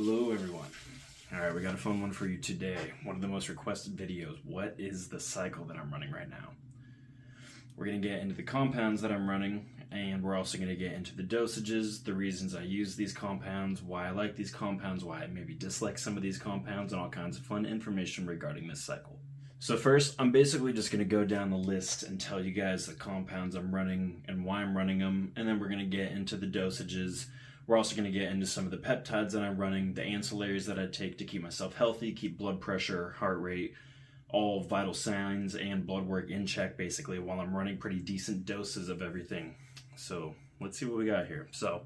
Hello everyone. Alright, we got a fun one for you today. One of the most requested videos. What is the cycle that I'm running right now? We're going to get into the compounds that I'm running, and we're also going to get into the dosages, the reasons I use these compounds, why I like these compounds, why I maybe dislike some of these compounds, and all kinds of fun information regarding this cycle. So first, I'm basically just going to go down the list and tell you guys the compounds I'm running and why I'm running them, and then we're going to get into the dosages. We're also going to get into some of the peptides that I'm running, the ancillaries that I take to keep myself healthy, keep blood pressure, heart rate, all vital signs and blood work in check basically while I'm running pretty decent doses of everything. So let's see what we got here. So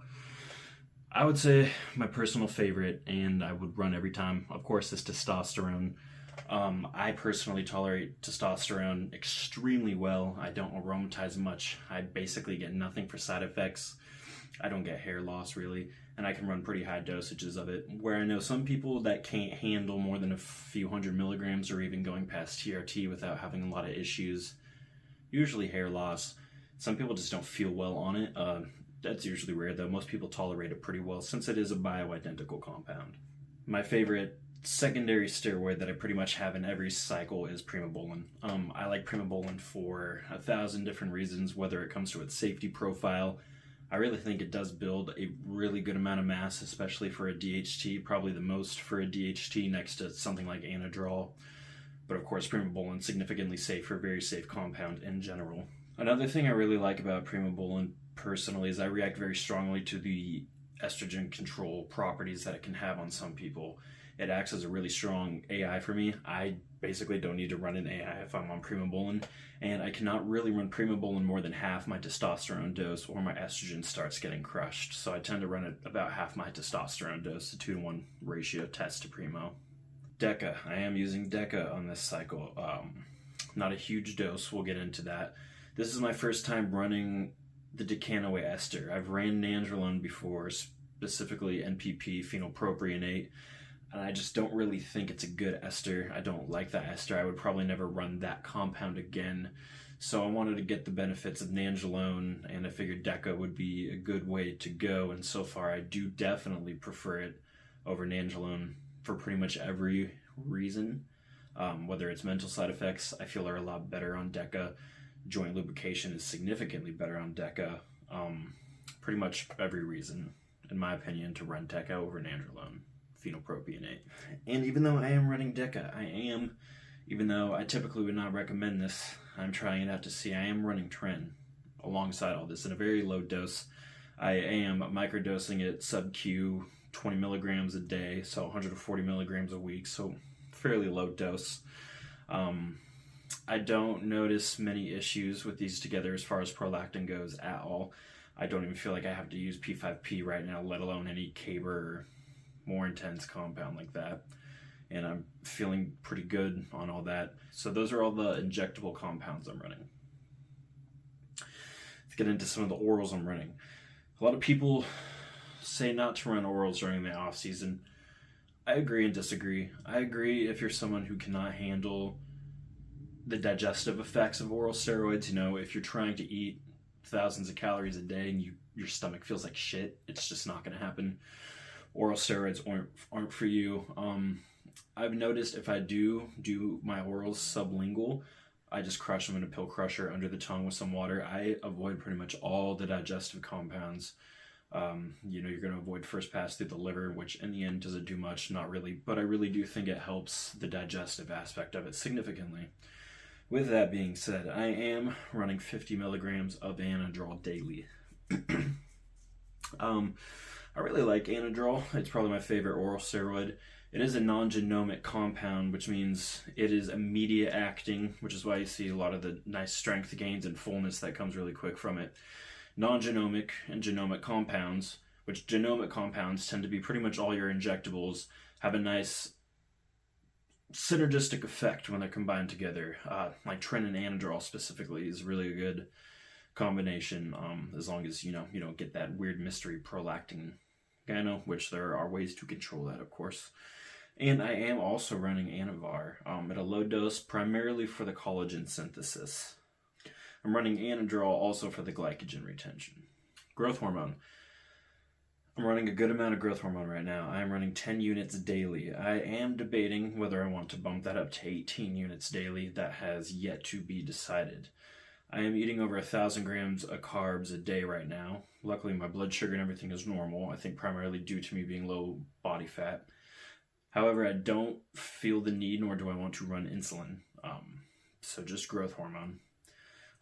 I would say my personal favorite, and I would run every time, of course, is testosterone. I personally tolerate testosterone extremely well. I don't aromatize much. I basically get nothing for side effects. I don't get hair loss really, and I can run pretty high dosages of it, where I know some people that can't handle more than a few hundred milligrams or even going past TRT without having a lot of issues, usually hair loss. Some people just don't feel well on it. That's usually rare though. Most people tolerate it pretty well since it is a bioidentical compound. My favorite secondary steroid that I pretty much have in every cycle is primobolan. I like primobolan for 1,000 different reasons, whether it comes to its safety profile. I really think it does build a really good amount of mass, especially for a DHT, probably the most for a DHT next to something like anadrol. But of course, primobolan is significantly safer, very safe compound in general. Another thing I really like about primobolan personally is I react very strongly to the estrogen control properties that it can have on some people. It acts as a really strong AI for me. I basically don't need to run an AI if I'm on primobolan, and I cannot really run primobolan more than half my testosterone dose or my estrogen starts getting crushed. So I tend to run it about half my testosterone dose, a 2-to-1 ratio test to primo. Deca. I am using Deca on this cycle. Not a huge dose, we'll get into that. This is my first time running the decanoate ester. I've ran nandrolone before, specifically NPP, phenylpropionate, and I just don't really think it's a good ester. I don't like that ester. I would probably never run that compound again. So I wanted to get the benefits of nandrolone, and I figured Deca would be a good way to go, and so far I do definitely prefer it over nandrolone for pretty much every reason. Whether it's mental side effects, I feel are a lot better on Deca. Joint lubrication is significantly better on Deca. Pretty much every reason, in my opinion, to run Deca over nandrolone, phenylpropionate. And even though I am running Deca, even though I typically would not recommend this, I'm trying it out to see. I am running Tren alongside all this in a very low dose. I am microdosing it sub-Q, 20 milligrams a day, so 140 milligrams a week, so fairly low dose. I don't notice many issues with these together as far as prolactin goes at all. I don't even feel like I have to use P5P right now, let alone any CABR or more intense compound like that. And I'm feeling pretty good on all that. So those are all the injectable compounds I'm running. Let's get into some of the orals I'm running. A lot of people say not to run orals during the off season. I agree and disagree. I agree if you're someone who cannot handle the digestive effects of oral steroids. You know, if you're trying to eat thousands of calories a day and your stomach feels like shit, it's just not going to happen. Oral steroids aren't for you. I've noticed if I do my orals sublingual, I just crush them in a pill crusher under the tongue with some water. I avoid pretty much all the digestive compounds. You know, you're going to avoid first pass through the liver, which in the end doesn't do much, not really, but I really do think it helps the digestive aspect of it significantly. With that being said, I am running 50 milligrams of anadrol daily. I really like anadrol. It's probably my favorite oral steroid. It is a non-genomic compound, which means it is immediate acting, which is why you see a lot of the nice strength gains and fullness that comes really quick from it. Non-genomic and genomic compounds, which genomic compounds tend to be pretty much all your injectables, have a nice synergistic effect when they're combined together. Like Tren and anadrol specifically is really a good combination, as long as you don't get that weird mystery prolactin gyno, which there are ways to control that, of course. And I am also running Anavar at a low dose, primarily for the collagen synthesis. I'm running anadrol also for the glycogen retention. Growth hormone. I'm running a good amount of growth hormone right now. I'm running 10 units daily. I am debating whether I want to bump that up to 18 units daily. That has yet to be decided. I am eating over 1,000 grams of carbs a day right now. Luckily, my blood sugar and everything is normal, I think primarily due to me being low body fat. However, I don't feel the need, nor do I want to run insulin. So just growth hormone.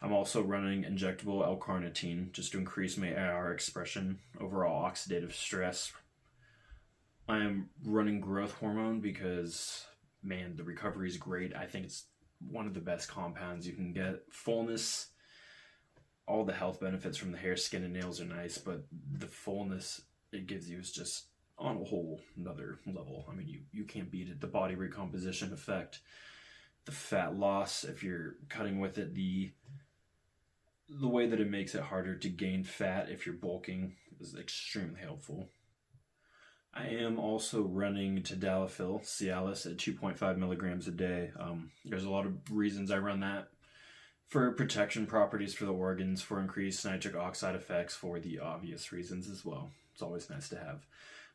I'm also running injectable L-carnitine just to increase my AR expression, overall oxidative stress. I am running growth hormone because, man, the recovery is great. I think it's one of the best compounds you can get. Fullness, all the health benefits from the hair, skin, and nails are nice, but the fullness it gives you is just on a whole another level. I mean, you can't beat it. The body recomposition effect, the fat loss, if you're cutting with it, the way that it makes it harder to gain fat if you're bulking is extremely helpful. I am also running tadalafil, Cialis, at 2.5 milligrams a day. There's a lot of reasons I run that. For protection properties for the organs, for increased nitric oxide effects, for the obvious reasons as well. It's always nice to have.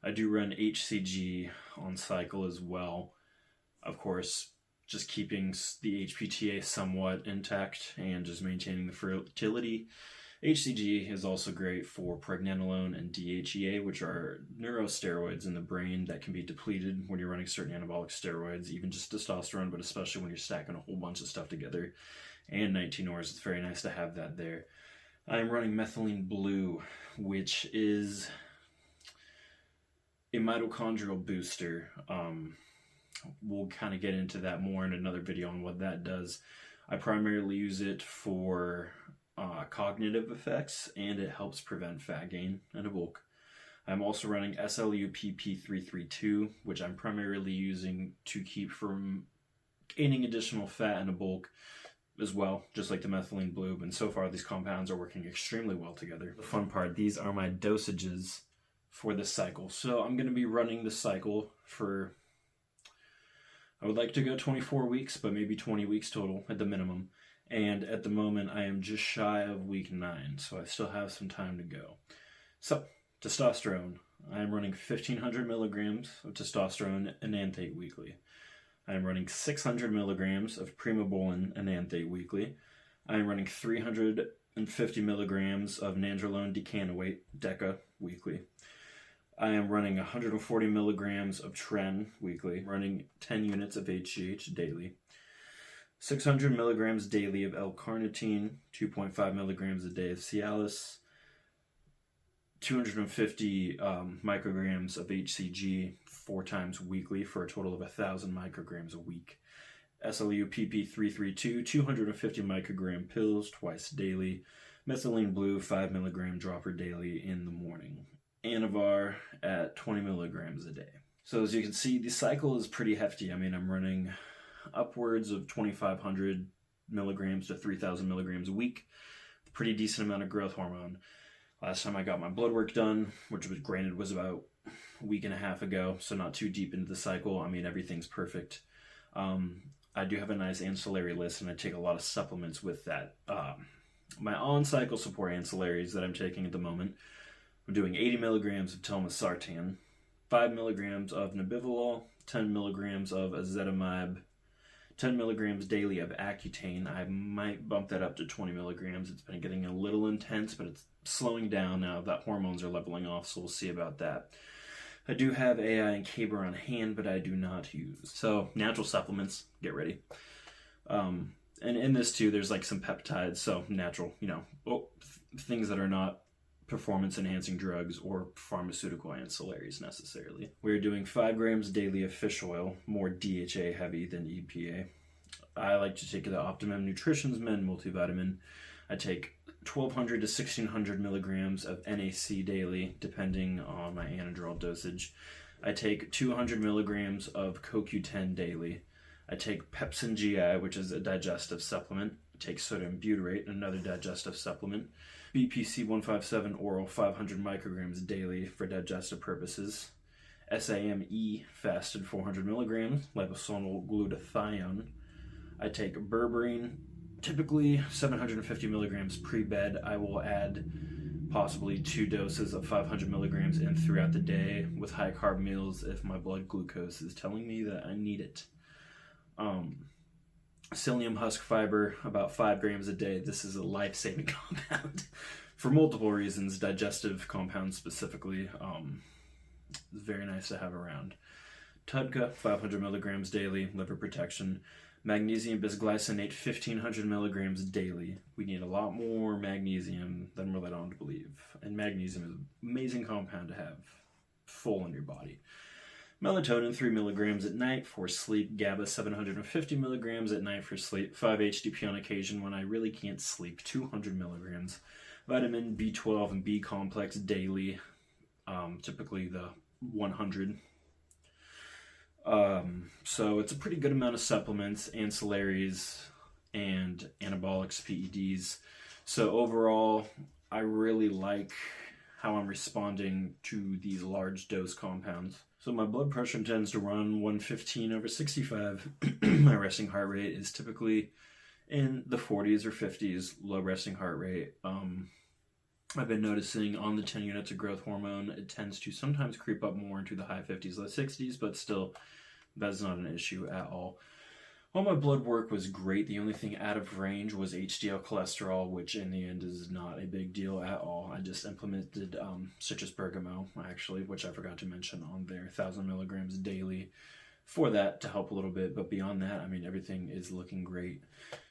I do run HCG on cycle as well. Of course, just keeping the HPTA somewhat intact and just maintaining the fertility. HCG is also great for pregnenolone and DHEA, which are neurosteroids in the brain that can be depleted when you're running certain anabolic steroids, even just testosterone, but especially when you're stacking a whole bunch of stuff together. And 19-ORs, it's very nice to have that there. I'm running methylene blue, which is a mitochondrial booster. We'll kind of get into that more in another video on what that does. I primarily use it for cognitive effects, and it helps prevent fat gain and a bulk. I'm also running SLU-PP332, which I'm primarily using to keep from gaining additional fat and a bulk as well, just like the methylene blue. And so far, these compounds are working extremely well together. The fun part, these are my dosages for this cycle. So I'm going to be running the cycle for, I would like to go 24 weeks, but maybe 20 weeks total at the minimum. And at the moment, I am just shy of week 9, so I still have some time to go. So, testosterone. I am running 1,500 milligrams of testosterone enanthate weekly. I am running 600 milligrams of primobolan enanthate weekly. I am running 350 milligrams of nandrolone decanoate DECA weekly. I am running 140 milligrams of tren weekly, running 10 units of HGH daily. 600 milligrams daily of L-carnitine, 2.5 milligrams a day of Cialis, 250 micrograms of HCG 4 times weekly for a total of 1,000 micrograms a week. SLU-PP332, 250 microgram pills twice daily. Methylene blue, 5 milligram dropper daily in the morning. Anavar at 20 milligrams a day. So as you can see, the cycle is pretty hefty. I mean, I'm running upwards of 2,500 milligrams to 3,000 milligrams a week. Pretty decent amount of growth hormone. Last time I got my blood work done, which was granted was about a week and a half ago, so not too deep into the cycle. I mean, everything's perfect. I do have a nice ancillary list, and I take a lot of supplements with that. My on-cycle support ancillaries that I'm taking at the moment, I'm doing 80 milligrams of telmisartan, 5 milligrams of nebivolol, 10 milligrams of ezetimibe, 10 milligrams daily of Accutane. I might bump that up to 20 milligrams. It's been getting a little intense, but it's slowing down now that hormones are leveling off, so we'll see about that. I do have AI and Caber on hand, but I do not use. So, natural supplements, get ready. And in this too, there's like some peptides, so natural, things that are not performance-enhancing drugs or pharmaceutical ancillaries necessarily. We're doing 5 grams daily of fish oil, more DHA heavy than EPA. I like to take the Optimum Nutrition's Men multivitamin. I take 1,200 to 1,600 milligrams of NAC daily, depending on my anadrol dosage. I take 200 milligrams of CoQ10 daily. I take Pepsin GI, which is a digestive supplement. I take sodium butyrate, another digestive supplement. BPC 157 oral, 500 micrograms daily for digestive purposes. SAMe fasted 400 milligrams, liposomal glutathione. I take berberine, typically 750 milligrams pre-bed. I will add possibly 2 doses of 500 milligrams in throughout the day with high carb meals if my blood glucose is telling me that I need it. Psyllium husk fiber, about 5 grams a day. This is a life-saving compound for multiple reasons, digestive compounds specifically. It's very nice to have around. Tudka, 500 milligrams daily, liver protection. Magnesium bisglycinate, 1500 milligrams daily. We need a lot more magnesium than we're led on to believe. And magnesium is an amazing compound to have full in your body. Melatonin, 3 milligrams at night for sleep. GABA, 750 milligrams at night for sleep. 5-HTP on occasion when I really can't sleep. 200 milligrams. Vitamin B12 and B complex daily. Typically the 100. So it's a pretty good amount of supplements, ancillaries, and anabolics, PEDs. So overall, I really like how I'm responding to these large dose compounds. So my blood pressure tends to run 115/65. My resting heart rate is typically in the 40s or 50s, low resting heart rate. I've been noticing on the 10 units of growth hormone, it tends to sometimes creep up more into the high 50s, low 60s, but still, that's not an issue at all. All my blood work was great. The only thing out of range was HDL cholesterol, which in the end is not a big deal at all. I just implemented citrus bergamot, actually, which I forgot to mention on there, 1,000 milligrams daily for that to help a little bit. But beyond that, I mean, everything is looking great.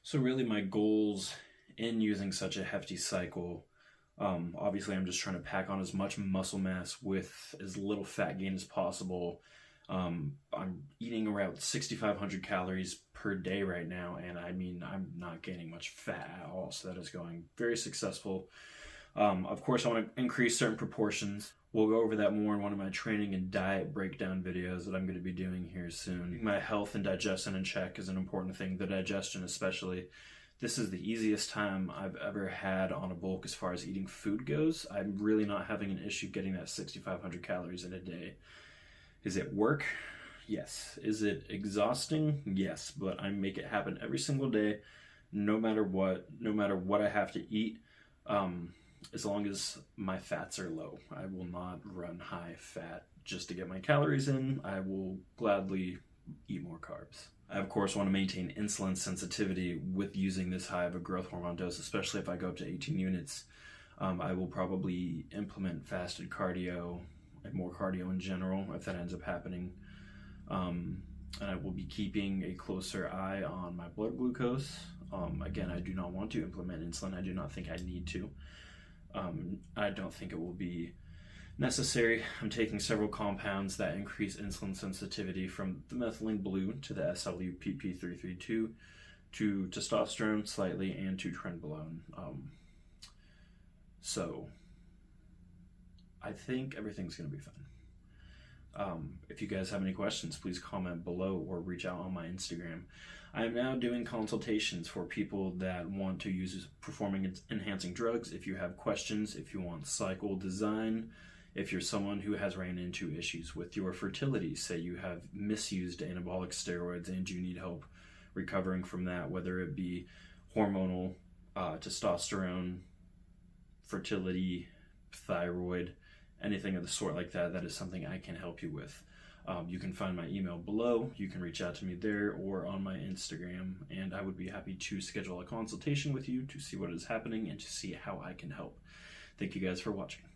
So really my goals in using such a hefty cycle, obviously I'm just trying to pack on as much muscle mass with as little fat gain as possible. I'm eating around 6,500 calories per day right now, and I mean, I'm not gaining much fat at all, so that is going very successful. Of course, I want to increase certain proportions. We'll go over that more in one of my training and diet breakdown videos that I'm going to be doing here soon. My health and digestion in check is an important thing, the digestion especially. This is the easiest time I've ever had on a bulk as far as eating food goes. I'm really not having an issue getting that 6,500 calories in a day. Is it work? Yes. Is it exhausting? Yes. But I make it happen every single day, no matter what I have to eat, as long as my fats are low. I will not run high fat just to get my calories in. I will gladly eat more carbs. I, of course, want to maintain insulin sensitivity with using this high of a growth hormone dose, especially if I go up to 18 units. I will probably implement fasted cardio, more cardio in general, if that ends up happening. And I will be keeping a closer eye on my blood glucose. Again, I do not want to implement insulin. I do not think I need to. I don't think it will be necessary. I'm taking several compounds that increase insulin sensitivity, from the methylene blue to the SLU-PP332 to testosterone slightly and to trenbolone. So I think everything's going to be fine. If you guys have any questions, please comment below or reach out on my Instagram. I am now doing consultations for people that want to use performance enhancing drugs. If you have questions, if you want cycle design, if you're someone who has ran into issues with your fertility, say you have misused anabolic steroids and you need help recovering from that, whether it be hormonal, testosterone, fertility, thyroid, anything of the sort like that, that is something I can help you with. You can find my email below. You can reach out to me there or on my Instagram, and I would be happy to schedule a consultation with you to see what is happening and to see how I can help. Thank you guys for watching.